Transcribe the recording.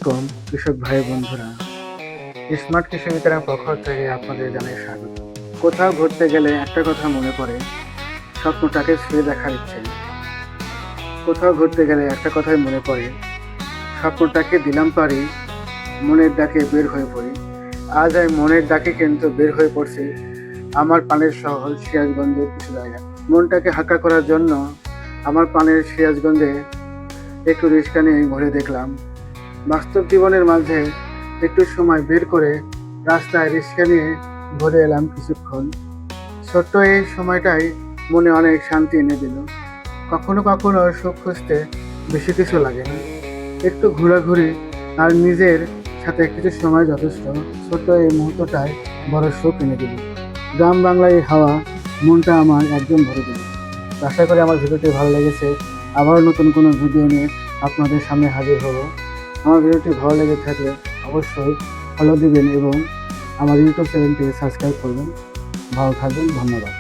আলাইকুম কৃষক ভাই বন্ধুরা। স্মার্ট কৃষি বিতরণ পক্ষ থেকে আপনাদের জানাই স্বাগত। কোথাও ঘুরতে গেলে একটা কথা মনে পড়ে, স্বপ্নটাকে ছুঁয়ে দেখার ইচ্ছে। কোথাও ঘুরতে গেলে একটা কথাই মনে পড়ে, স্বপ্নটাকে দিলাম পারি, মনের ডাকে বের হয়ে পড়ি। আজ আমি মনের ডাকে কিন্তু বের হয়ে পড়ছি আমার পানের শহর সিরাজগঞ্জের কিছু জায়গা। মনটাকে হালকা করার জন্য আমার পানের সিরাজগঞ্জে একটু রিক্সা নিয়ে ঘুরে দেখলাম। বাস্তব জীবনের মাঝে একটু সময় বের করে রাস্তায় রিক্সা নিয়ে ঘুরে এলাম কিছুক্ষণ। ছোট্ট এই সময়টাই মনে অনেক শান্তি এনে দিল। কখনো কখনো সুখ খুঁজতে বেশি কিছু লাগে না, একটু ঘোরাঘুরি আর নিজের সাথে কিছু সময় যথেষ্ট। ছোট্ট এই মুহূর্তটাই বড় সুখ এনে দিল। গ্রাম বাংলায় এই হাওয়া মনটা আমার একদম ভরে দিল। আশা করি আমার ভিডিওটি ভালো লেগেছে। আবারও নতুন কোনো ভিডিও নিয়ে আপনাদের সামনে হাজির হব। আমার ভিডিওটি ভালো লেগে থাকলে অবশ্যই ফলো দিবেন এবং আমার ইউটিউব চ্যানেলটি সাবস্ক্রাইব করবেন। ভালো থাকবেন, ধন্যবাদ।